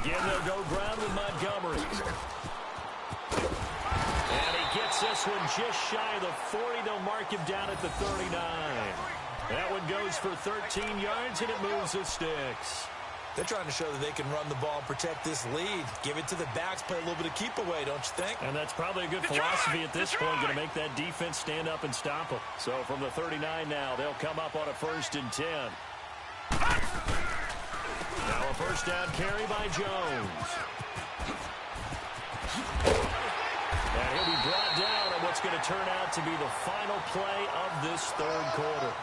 Again, they'll go ground with Montgomery. And he gets this one just shy of the 40. They'll mark him down at the 39. That one goes for 13 yards, and it moves the sticks. They're trying to show that they can run the ball and protect this lead. Give it to the backs, play a little bit of keep away, don't you think? And that's probably a good philosophy at this point, going to make that defense stand up and stop them. So from the 39 now, they'll come up on a 1st and 10. Now a 1st down carry by Jones. And he'll be brought down on what's going to turn out to be the final play of this 3rd quarter.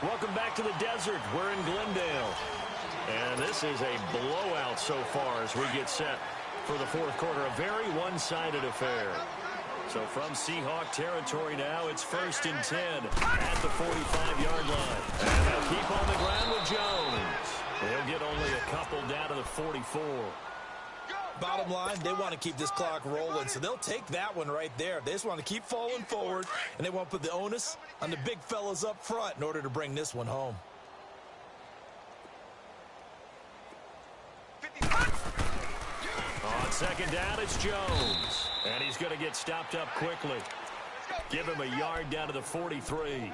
Welcome back to the desert. We're in Glendale. And this is a blowout so far as we get set for the 4th quarter. A very one-sided affair. So from Seahawk territory now, it's 1st and 10 at the 45-yard line. And they'll keep on the ground with Jones. They'll get only a couple down to the 44. Bottom line, they want to keep this clock rolling, so they'll take that one right there. They just want to keep falling forward, and they want to put the onus on the big fellas up front in order to bring this one home. second down, it's Jones. And he's going to get stopped up quickly. Give him a yard down to the 43.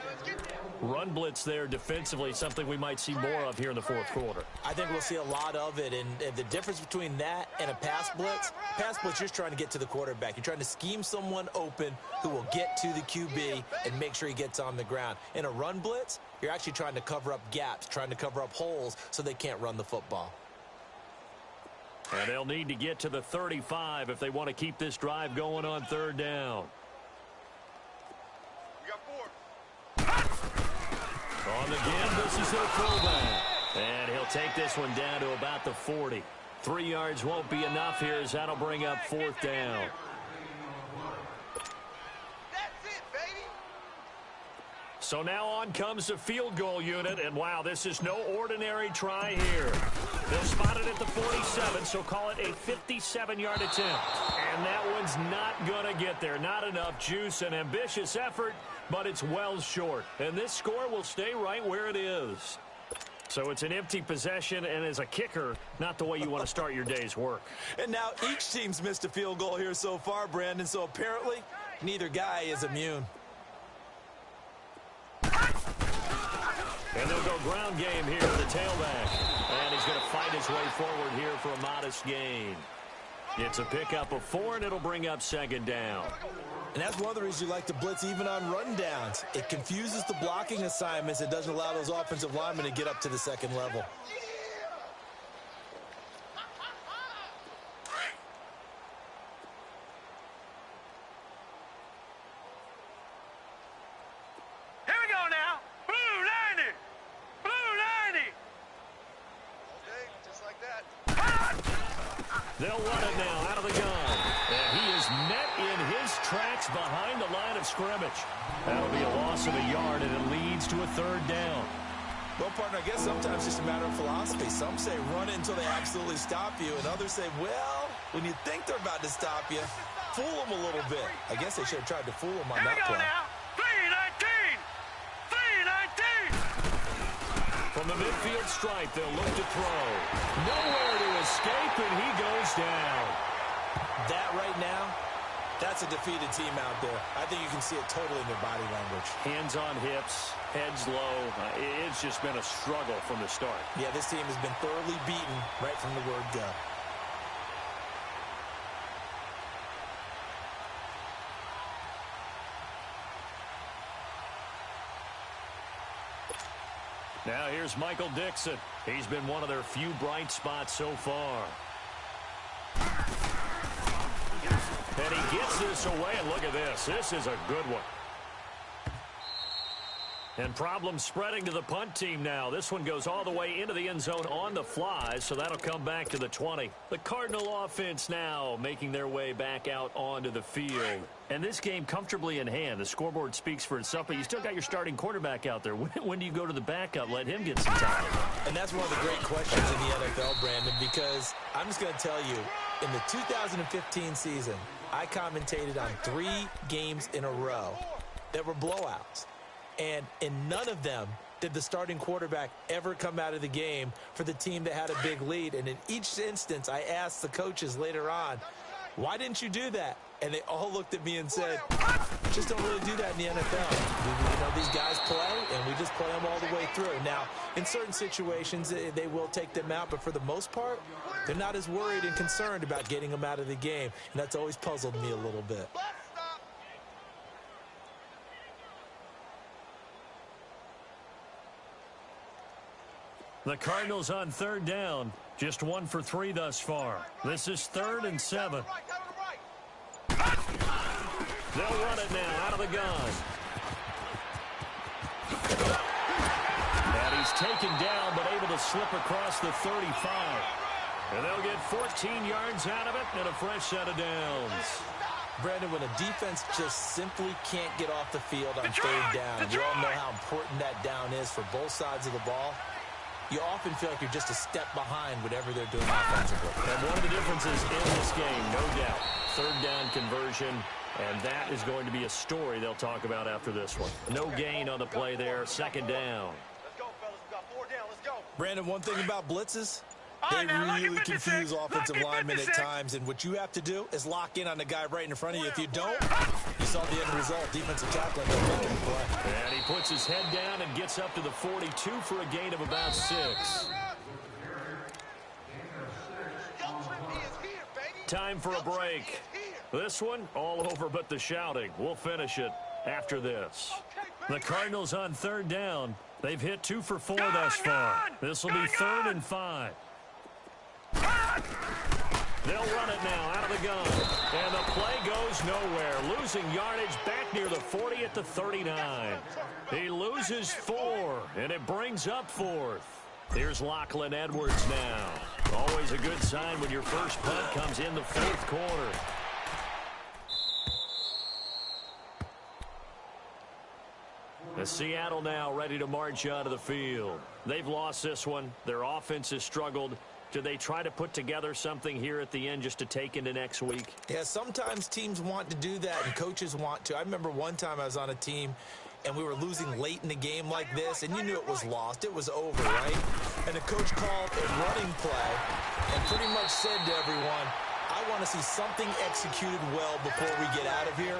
Run blitz there defensively, something we might see more of here in the fourth quarter. I think we'll see a lot of it, and the difference between that and a pass blitz, you're just trying to get to the quarterback. You're trying to scheme someone open who will get to the QB and make sure he gets on the ground. In a run blitz, you're actually trying to cover up gaps, trying to cover up holes so they can't run the football. And they'll need to get to the 35 if they want to keep this drive going on third down. On the gambus is their fullback. And he'll take this one down to about the 40. 3 yards won't be enough here as that'll bring up fourth down. That's it, baby. So now on comes the field goal unit. And wow, this is no ordinary try here. They'll spot it at the 47, so call it a 57-yard attempt. And that one's not going to get there. Not enough juice, an ambitious effort, but it's well short. And this score will stay right where it is. So it's an empty possession, and as a kicker, not the way you want to start your day's work. And now each team's missed a field goal here so far, Brandon, so apparently neither guy is immune. And they'll go ground game here to the tailback. And he's going to fight his way forward here for a modest gain. It's a pickup of 4, and it'll bring up second down. And that's one of the reasons you like to blitz even on rundowns. It confuses the blocking assignments. It doesn't allow those offensive linemen to get up to the second level. Here we go now. Blue 90. Blue 90. Okay, just like that. They'll run it now out of the gun. And he is met in his tracks behind the line of scrimmage. That'll be a loss of a yard, and it leads to a third down. Well, partner, I guess sometimes it's just a matter of philosophy. Some say run it until they absolutely stop you, and others say, well, when you think they're about to stop you, fool them a little bit. I guess they should have tried to fool them on Here that we go play. now. 319. 319. From the midfield stripe, they'll look to throw. Nowhere to escape, and he goes down. That right now, that's a defeated team out there. I think you can see it totally in their body language. Hands on hips, heads low. It's just been a struggle from the start. Yeah, this team has been thoroughly beaten right from the word go. Now here's Michael Dixon. He's been one of their few bright spots so far. And he gets this away, and look at this. This is a good one. And problems spreading to the punt team now. This one goes all the way into the end zone on the fly, so that'll come back to the 20. The Cardinal offense now making their way back out onto the field. And this game comfortably in hand. The scoreboard speaks for itself, but you still got your starting quarterback out there. When do you go to the backup? Let him get some time. And that's one of the great questions in the NFL, Brandon, because I'm just going to tell you, in the 2015 season, I commentated on 3 games in a row that were blowouts. And in none of them did the starting quarterback ever come out of the game for the team that had a big lead. And in each instance, I asked the coaches later on, why didn't you do that? And they all looked at me and said, just don't really do that in the NFL. These guys play, and we just play them all the way through. Now, in certain situations, they will take them out, but for the most part, they're not as worried and concerned about getting them out of the game. And that's always puzzled me a little bit. The Cardinals on third down. Just 1 for 3 thus far. This is 3rd and 7. They'll run it now out of the gun. And he's taken down, but able to slip across the 35. And they'll get 14 yards out of it and a fresh set of downs. Brandon, when a defense just simply can't get off the field on third down, we all know how important that down is for both sides of the ball. You often feel like you're just a step behind whatever they're doing offensively. And one of the differences in this game, no doubt, third down conversion, and that is going to be a story they'll talk about after this one. No gain on the play there, second down. Let's go, fellas. We got 4 down. Let's go. Brandon, one thing about blitzes, They really confuse offensive linemen at times, and what you have to do is lock in on the guy right in front of you. If you don't, you saw the end result. Defensive tackle ended up making the play. And he puts his head down and gets up to the 42 for a gain of about 6. Time for a break. This one, all over but the shouting. We'll finish it after this. The Cardinals on third down. They've hit 2 for 4 thus far. This will be 3rd and 5. They'll run it now out of the gun. And the play goes nowhere. Losing yardage back near the 40 at the 39. He loses 4, and it brings up 4th. Here's Lachlan Edwards now. Always a good sign when your first punt comes in the 4th quarter. The Seattle now ready to march out of the field. They've lost this one. Their offense has struggled. Do they try to put together something here at the end just to take into next week? Yeah, sometimes teams want to do that, and coaches want to. I remember one time I was on a team, and we were losing late in the game like this, and you knew it was lost. It was over, right? And the coach called a running play and pretty much said to everyone, I want to see something executed well before we get out of here.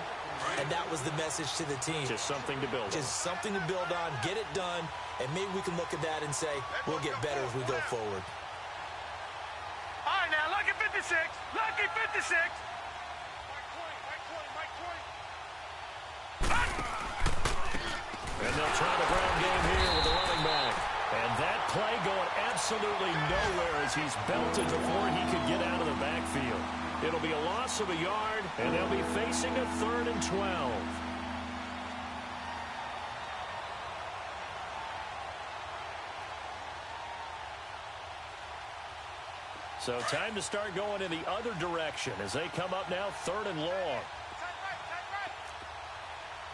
And that was the message to the team. Just something to build on. Just something to build on, get it done, and maybe we can look at that and say, we'll get better as we go forward. All right, now, lucky 56. Lucky 56. And they'll try the ground game here with the running back. And that play going absolutely nowhere as he's belted before he could get out of the backfield. It'll be a loss of a yard, and they'll be facing a 3rd and 12. So time to start going in the other direction as they come up now 3rd and long.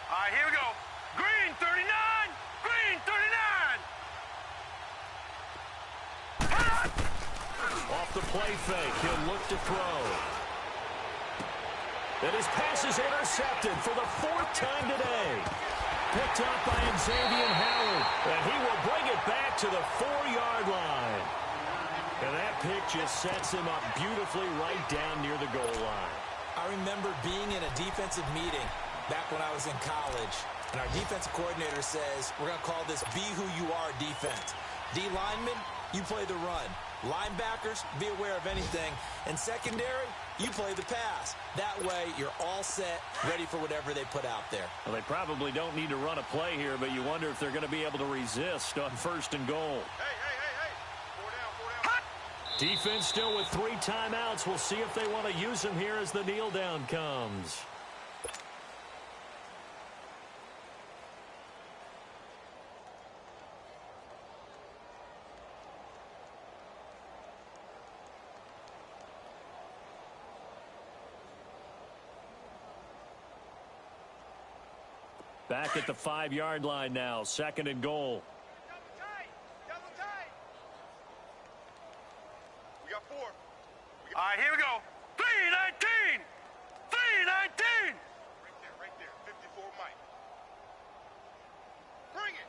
All right, here we go. Green 39. Green 39. Off the play fake, he'll look to throw. And his pass is intercepted for the 4th time today. Picked up by Xavier Howard, and he will bring it back to the 4-yard line. And that pick just sets him up beautifully right down near the goal line. I remember being in a defensive meeting back when I was in college, and our defensive coordinator says, we're going to call this Be Who You Are defense. D linemen, you play the run. Linebackers, be aware of anything. And secondary, you play the pass. That way, you're all set, ready for whatever they put out there. Well, they probably don't need to run a play here, but you wonder if they're going to be able to resist on 1st and goal. Hey. 4 down. Defense still with 3 timeouts. We'll see if they want to use them here as the kneel down comes. Back at the 5-yard line now, 2nd and goal. Double tight. We got 4. All right, here we go. 319. 319. Right there. 54 Mike. Bring it.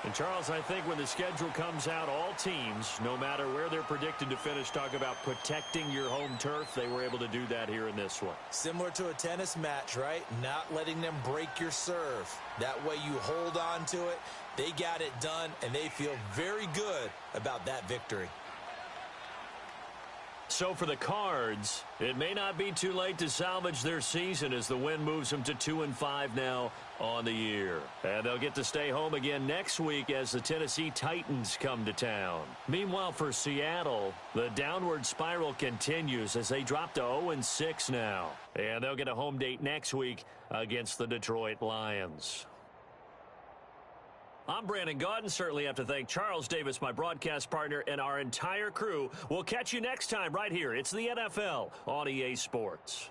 And Charles, I think when the schedule comes out, all teams, no matter where they're predicted to finish, talk about protecting your home turf. They were able to do that here in this one. Similar to a tennis match, right? Not letting them break your serve. That way you hold on to it. They got it done, and they feel very good about that victory. So for the Cards, it may not be too late to salvage their season as the win moves them to 2-5 now on the year. And they'll get to stay home again next week as the Tennessee Titans come to town. Meanwhile, for Seattle, the downward spiral continues as they drop to 0-6 now. And they'll get a home date next week against the Detroit Lions. I'm Brandon Gaudin. Certainly have to thank Charles Davis, my broadcast partner, and our entire crew. We'll catch you next time right here. It's the NFL on EA Sports.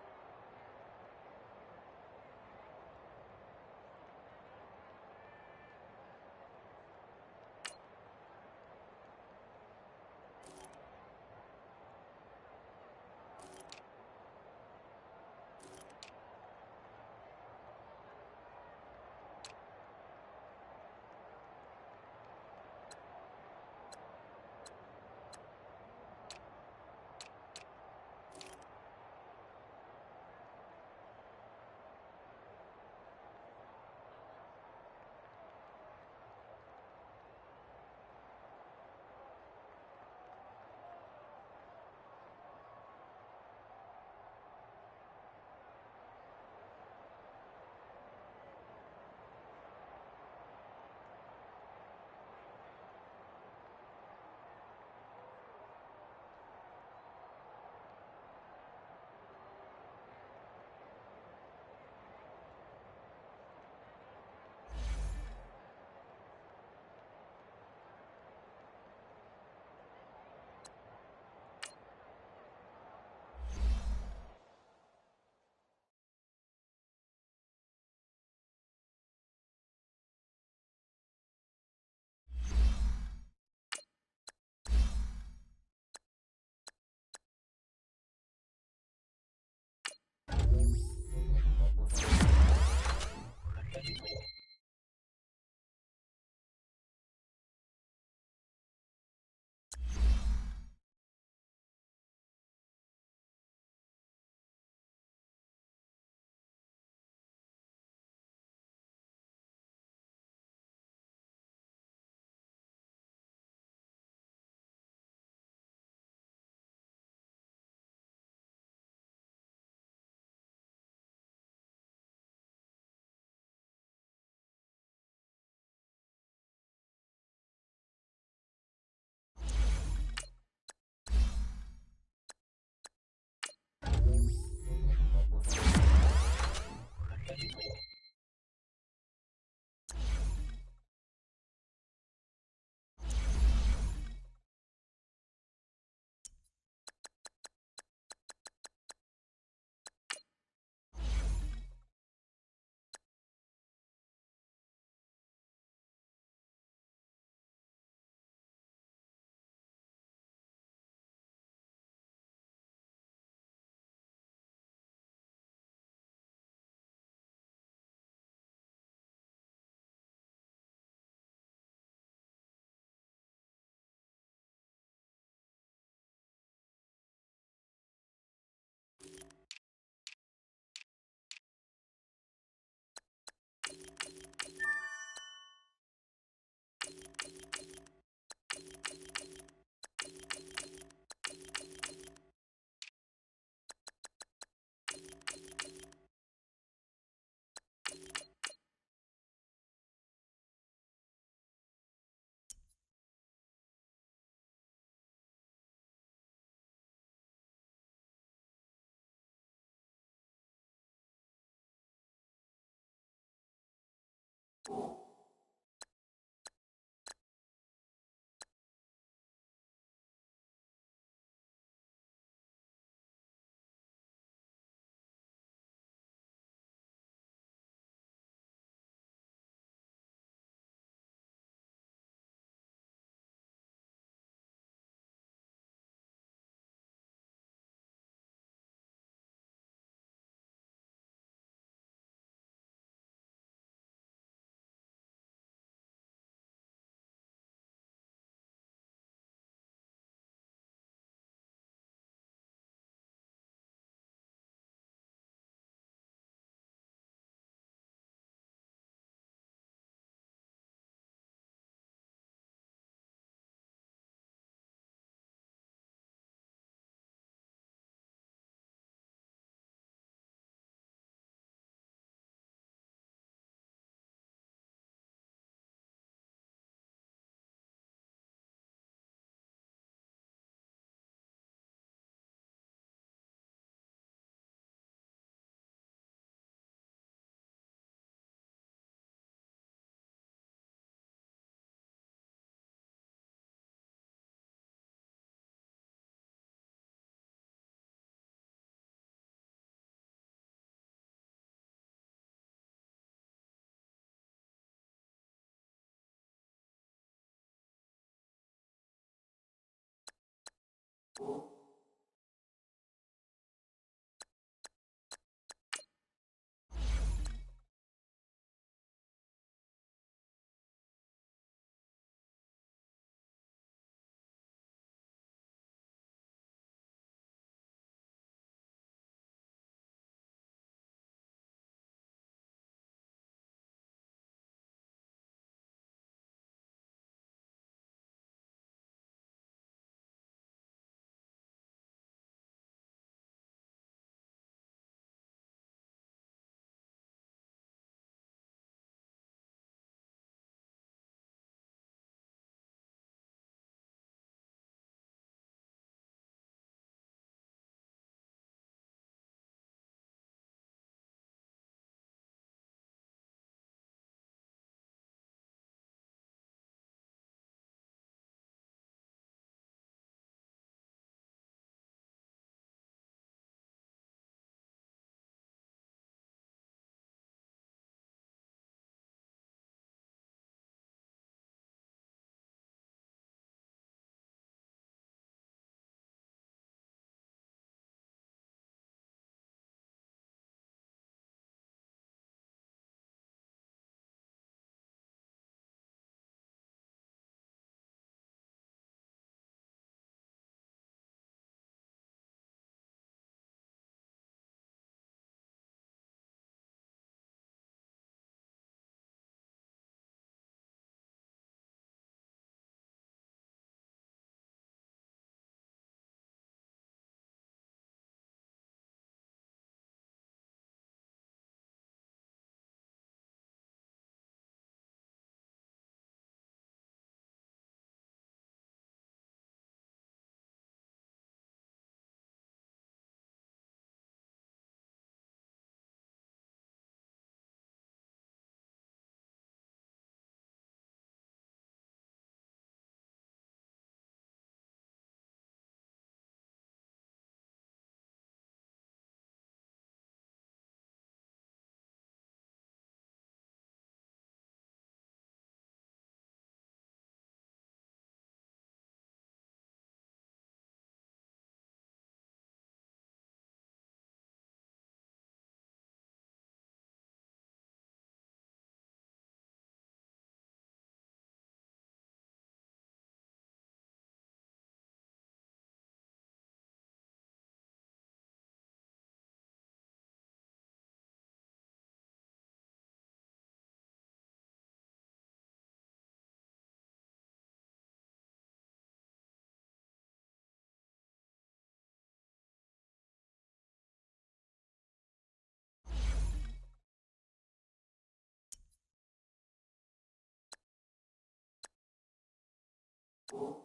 you